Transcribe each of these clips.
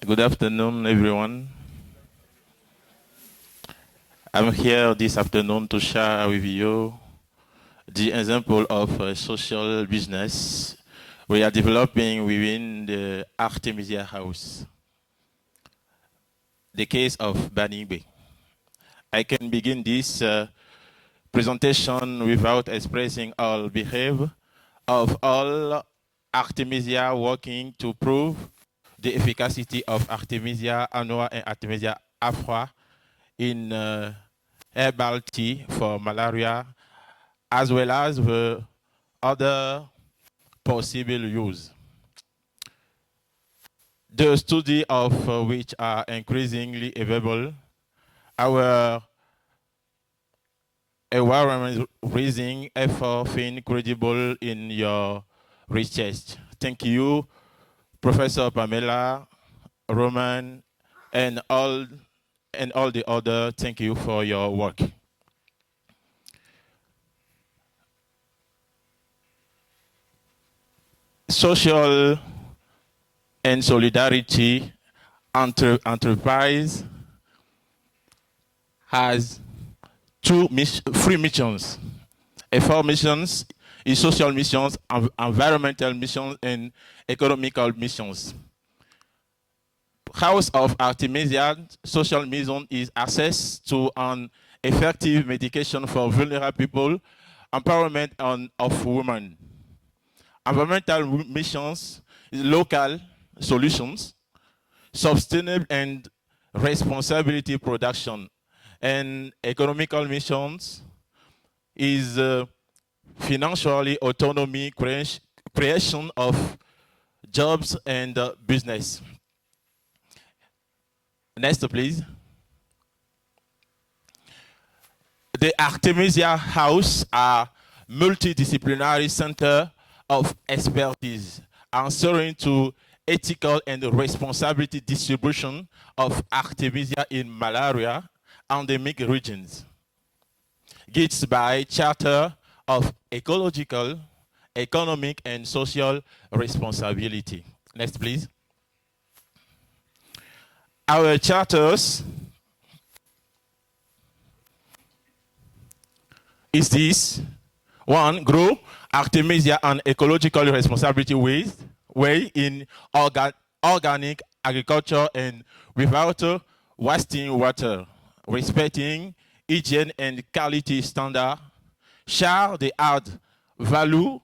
Good afternoon, everyone. I'm here this afternoon to share with you the example of a social business we are developing within the Artemisia house. The case of Benin. I can begin this presentation without expressing all behavior of all Artemisia working to prove the efficacy of Artemisia annua and Artemisia afra in herbal tea for malaria, as well as the other possible use. The study of which are increasingly available, our awareness raising effort being credible in your research. Thank you, Professor Pamela, Roman, and all the other. Thank you for your work. Social and solidarity enterprise has three missions. Four missions is social missions, environmental missions, and economical missions. House of Artemisia social mission is access to an effective medication for vulnerable people, empowerment of women. Environmental missions is local solutions, sustainable and responsibility production. And economical missions is financially autonomy, creation of jobs and business. Next, please. The Artemisia House are multidisciplinary center of expertise, answering to ethical and responsibility distribution of Artemisia in malaria endemic regions. Guided by Charter of Ecological, Economic, and Social Responsibility. Next, please. Our charters is this. One, grow Artemisia and ecological responsibility way in organic agriculture and without wasting water, respecting hygiene and quality standard, share the add value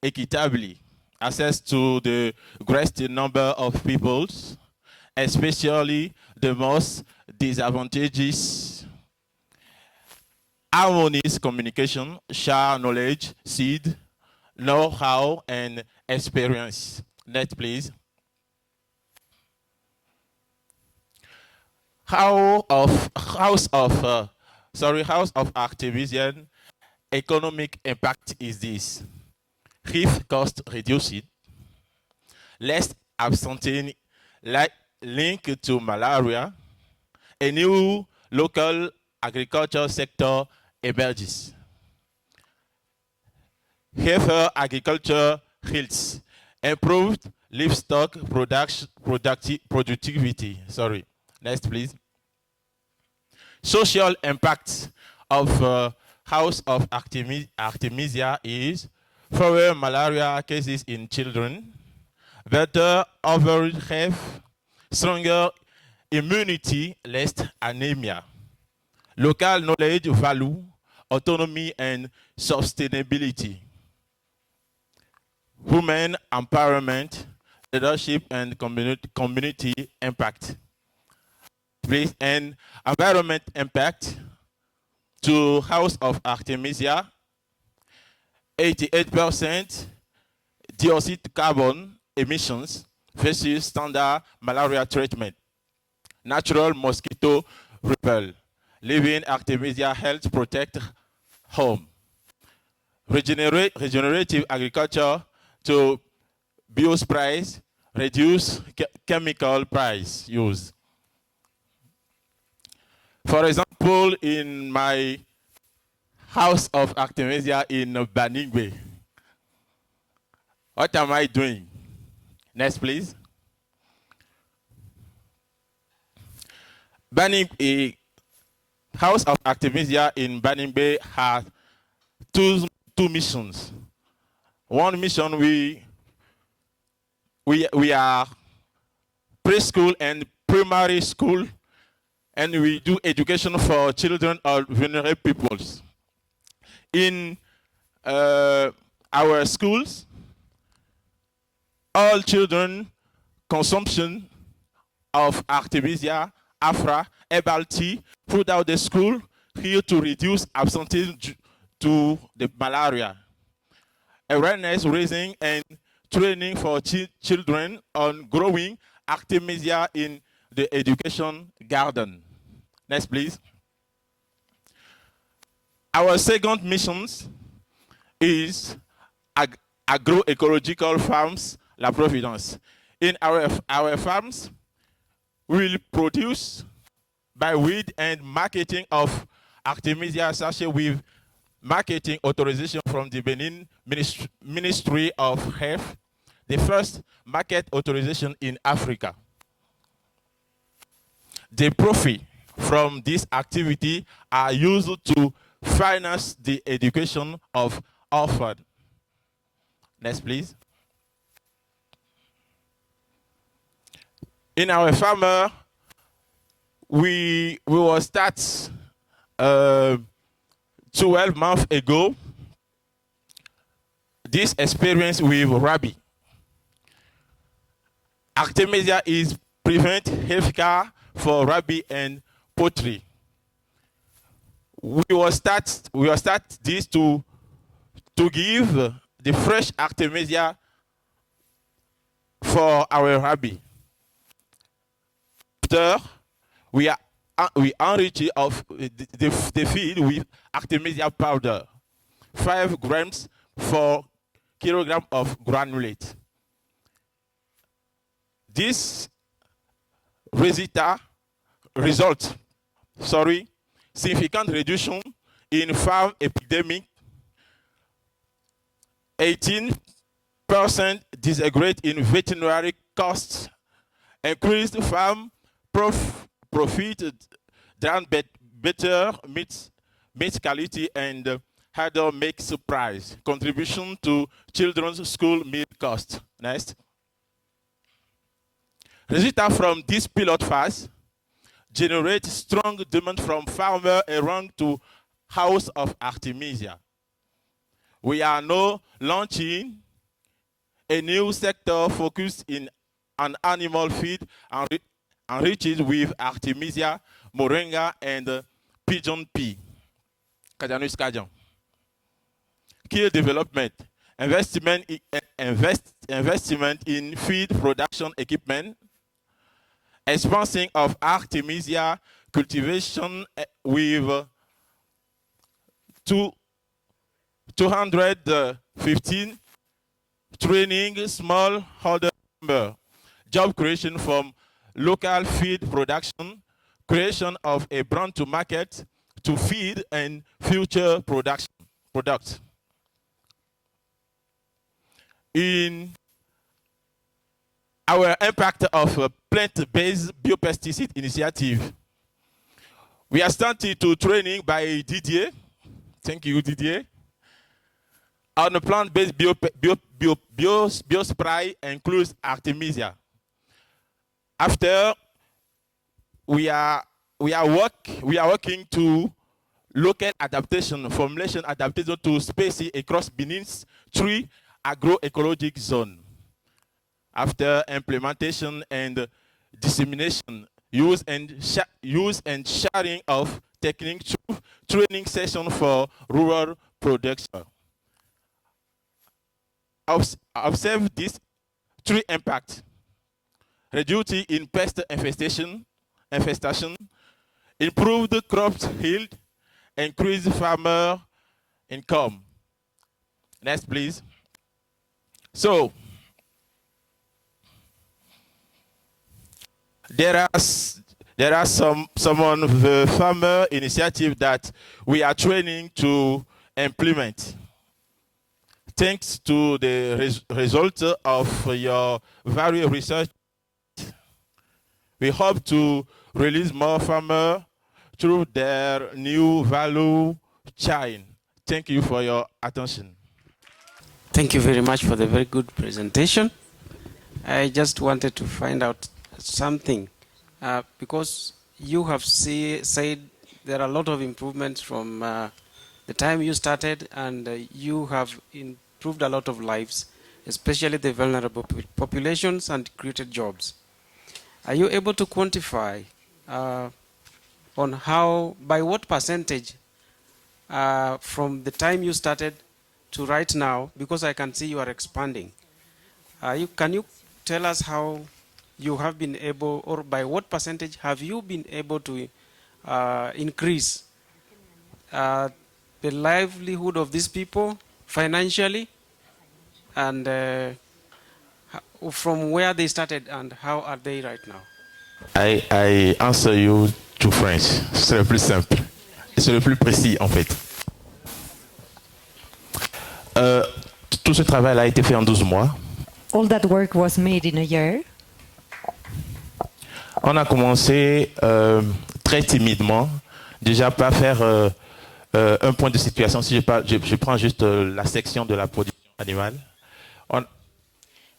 equitably, access to the greatest number of peoples, especially the most disadvantaged, harmonious communication, share knowledge, seed, know-how, and experience. Next, please. House of Artemisian economic impact is this. Health cost reduced, less absenteeism linked to malaria, a new local agriculture sector emerges. Healthier agriculture yields, improved livestock productivity. Sorry. Next, please. Social impact of House of Artemisia is fewer malaria cases in children, better overall health, stronger immunity, less anemia, local knowledge value, autonomy and sustainability, women empowerment, leadership and community impact. Please, and environment impact to House of Artemisia, 88% dioxide carbon emissions versus standard malaria treatment. Natural mosquito repel, living Artemisia health protect home. Regenerative agriculture to bios price, reduce chemical price use. For example, in my House of Artemisia in Benin, what am I doing? Next, please. Benin, a House of Artemisia in Benin Bay has two missions. One mission, we are preschool and primary school, and we do education for children of vulnerable peoples. In our schools, all children consumption of Artemisia, Afra, herbal tea throughout the school here to reduce absenteeism to the malaria. Awareness raising and training for children on growing Artemisia in the education garden. Next, please. Our second mission is agroecological farms, La Providence. In our farms, we will produce by weed and marketing of Artemisia sachet with marketing authorization from the Benin Ministry of Health, the first market authorization in Africa. The profit from this activity are used to finance the education of orphans. Next, please. In our farmer, we will start 12 months ago this experience with rabies. Artemisia is prevent healthcare for rabies and poultry. We will start this to give the fresh Artemisia for our rabies. After we enrich of the feed with Artemisia powder, 5 grams per kilogram of granulate. This result, significant reduction in farm epidemic, 18% disaggregate in veterinary costs, increased farm profit, than better meat quality, and harder make surprise. Contribution to children's school meal cost. Next. Results from this pilot phase generate strong demand from farmers around to House of Artemisia. We are now launching a new sector focused on animal feed enriched with Artemisia, moringa, and pigeon pea. Cajanus Cajan. Key development, investment in feed production equipment, expansion of Artemisia cultivation with 215 training smallholder member, job creation from local feed production, creation of a brand to market to feed and future products. In our impact of a plant-based biopesticide initiative, we are starting to training by Didier. Thank you, Didier. On a plant-based biospray includes Artemisia. After we are working to local adaptation, formulation adaptation to species across Benin's 3 agroecological zones. After implementation and dissemination, use and sharing of techniques through training session for rural production. Observe these 3 impacts: reduction in pest infestation, improved crops yield, increased farmer income. Next, please. So, there are some of the farmer initiative that we are training to implement. Thanks to the result of your various research, We hope to release more farmers through their new value chain. Thank you for your attention. Thank you very much for the very good presentation. I just wanted to find out something because you have said there are a lot of improvements from the time you started, and you have improved a lot of lives, especially the vulnerable populations, and created jobs. Are you able to quantify on how, by what percentage from the time you started to right now, because I can see you are expanding. Can you tell us how you have been able, or by what percentage have you been able to increase the livelihood of these people financially, and from where they started and how are they right now? I answer you to French. C'est le plus simple. C'est le plus précis en fait. Tout ce travail a été fait en 12 mois. All that work was made in a year. On a commencé très timidement, déjà par faire un point de situation. Si je prends juste la section de la production animale.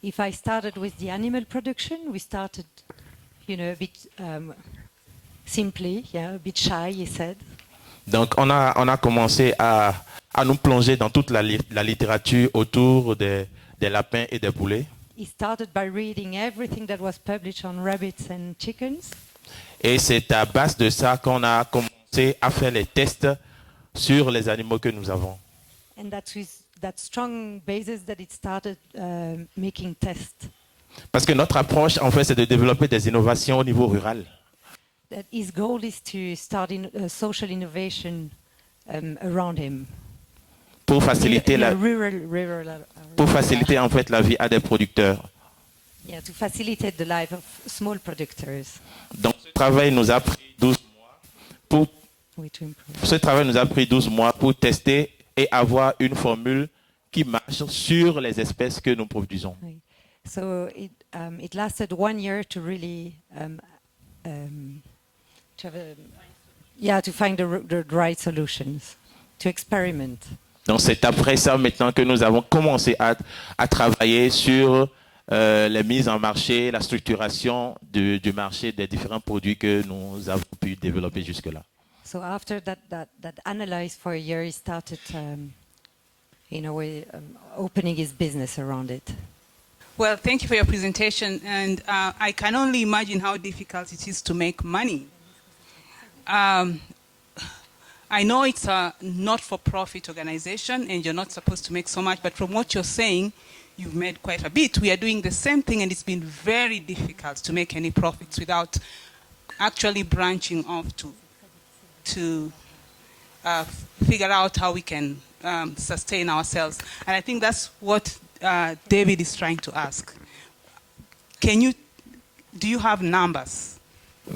If I started with the animal production, we started, a bit simply, a bit shy, he said. Donc on a commencé à nous plonger dans toute la littérature autour des lapins et des poulets. He started by reading everything that was published on rabbits and chickens. Et c'est à base de ça qu'on a commencé à faire les tests sur les animaux que nous avons. And that's with that strong basis that it started making tests. Parce que notre approche, en fait, c'est de développer des innovations au niveau rural. That his goal is to start social innovation around him. Pour faciliter pour faciliter en fait la vie à des producteurs. Yeah, to facilitate the life of small productors. Donc ce travail nous a pris 12 mois pour tester et avoir une formule qui marche sur les espèces que nous produisons. Oui. So it lasted 1 year to really to find the right solutions, to experiment. Donc c'est après ça maintenant que nous avons commencé à travailler sur les mises en marché, la structuration du marché des différents produits que nous avons pu développer jusque-là. So after that analyze for a year, he started opening his business around it. Well, thank you for your presentation, and I can only imagine how difficult it is to make money. I know it's a not-for-profit organization and you're not supposed to make so much, but from what you're saying, you've made quite a bit. We are doing the same thing, and it's been very difficult to make any profits without actually branching off to figure out how we can sustain ourselves. And I think that's what David is trying to ask. Do you have numbers?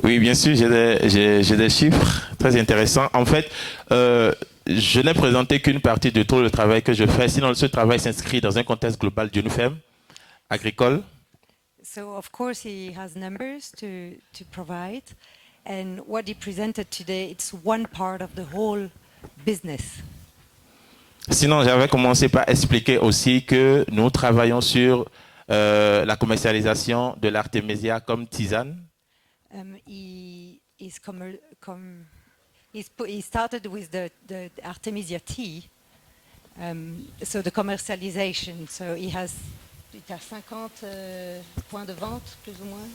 Oui, bien sûr, j'ai des chiffres très intéressants. En fait, je n'ai présenté qu'une partie de tout le travail que je fais. Sinon, ce travail s'inscrit dans un contexte global d'une ferme agricole. So, of course, he has numbers to provide. And what he presented today, it's one part of the whole business. Sinon, j'avais commencé par expliquer aussi que nous travaillons sur la commercialisation de l'Artemisia comme tisane. He started with the Artemisia tea, so the commercialization. So he has 50 points de vente, plus ou moins.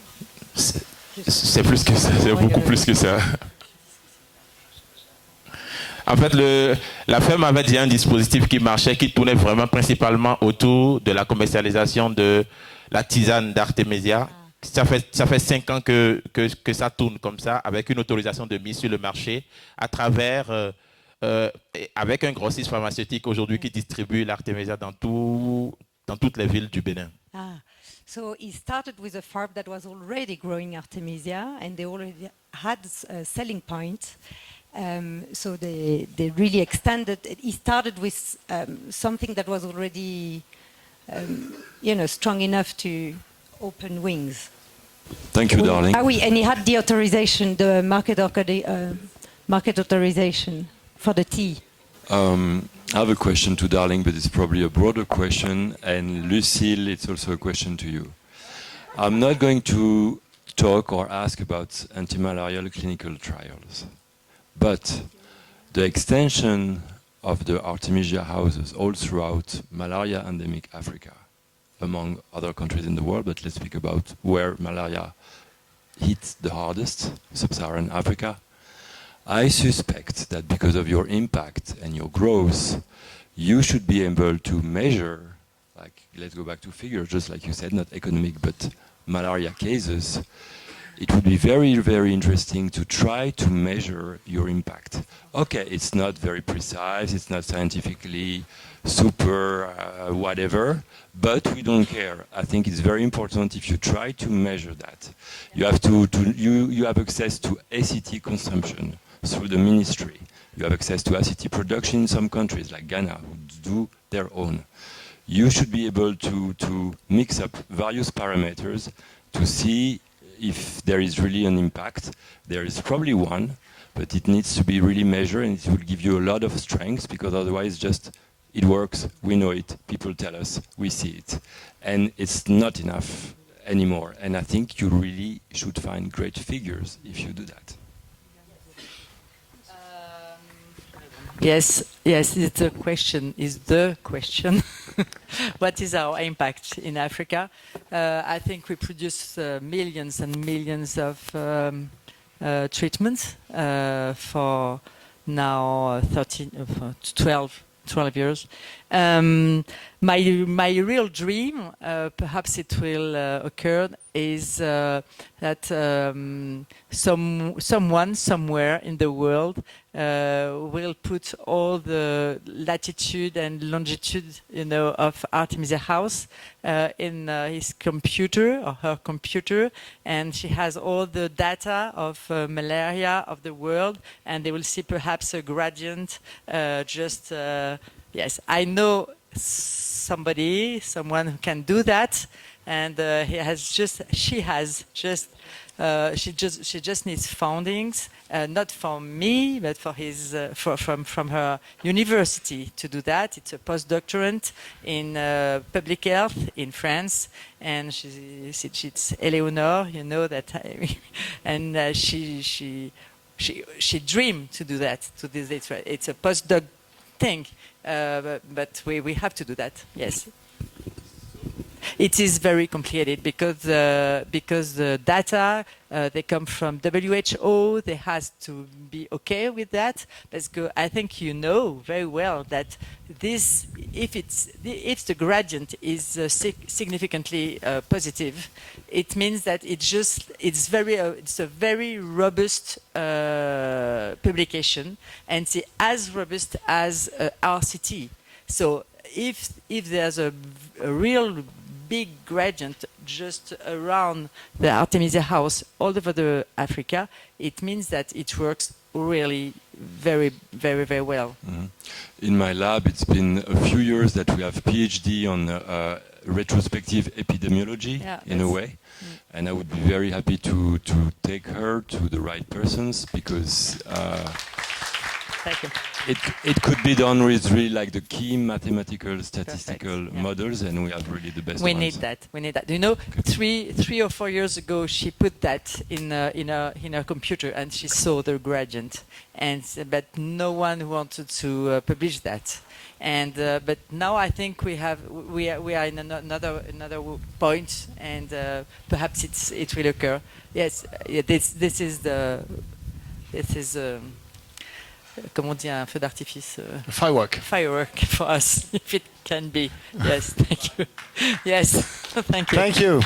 C'est plus que ça, c'est beaucoup plus que ça. En fait, la ferme avait déjà un dispositif qui marchait, qui tournait vraiment principalement autour de la commercialisation de la tisane d'Artemisia. Ça fait 5 ans que ça tourne comme ça, avec une autorisation de mise sur le marché, à travers, avec un grossiste pharmaceutique aujourd'hui qui distribue l'Artemisia dans toutes les villes du Bénin. So he started with a farm that was already growing Artemisia, and they already had a selling point. So they really extended. He started with something that was already, strong enough to open wings. Thank you, darling. Ah oui, and he had the authorization, the market authorization for the tea. I have a question to Darling, but it's probably a broader question. And Lucille, it's also a question to you. I'm not going to talk or ask about antimalarial clinical trials, but the extension of the Artemisia houses all throughout malaria endemic Africa, among other countries in the world, but let's speak about where malaria hit the hardest, sub-Saharan Africa. I suspect that because of your impact and your growth, you should be able to measure, like, let's go back to figures, just like you said, not economic, but malaria cases. It would be very, very interesting to try to measure your impact. Okay, it's not very precise, it's not scientifically super whatever, but we don't care. I think it's very important if you try to measure that. You have you have access to ACT consumption through the ministry. You have access to ACT production in some countries like Ghana who do their own. You should be able to mix up various parameters to see if there is really an impact. There is probably one, but it needs to be really measured, and it will give you a lot of strength, because otherwise just it works, we know it, people tell us, we see it. And it's not enough anymore. And I think you really should find great figures if you do that. Yes, it's the question. What is our impact in Africa? I think we produce millions and millions of treatments for now 12 years. My real dream, perhaps it will occur, is that someone somewhere in the world will put all the latitude and longitude, of Artemisia House in his computer or her computer, and she has all the data of malaria of the world, and they will see perhaps a gradient. Yes, I know someone who can do that, and she just needs fundings, not from me, but from her university to do that. It's a postdoctorate in public health in France, and she's Eleanor, that, and she dreamed to do that. It's a postdoc thing, but we have to do that. Yes. It is very complicated because the data they come from WHO. They has to be okay with that. I think you know very well that if the gradient is significantly positive, it means that it's a very robust publication, and it's as robust as RCT. So if there's a real big gradient just around the Artemisia house all over the Africa, it means that it works really very, very, very well. Mm-hmm. In my lab, it's been a few years that we have PhD on retrospective epidemiology, in a way. And I would be very happy to take her to the right persons, because Thank you. It could be done with really like the key mathematical, statistical models, and we have really the best ones. We need that. You know, 3 or 4 years ago, she put that in her computer, and she saw the gradient, but no one wanted to publish that. And but now I think we are in another point, and perhaps it will occur. Yes, this is comment on dit un feu d'artifice? Firework. Firework for us, if it can be. Yes, thank you. Yes, thank you. Thank you.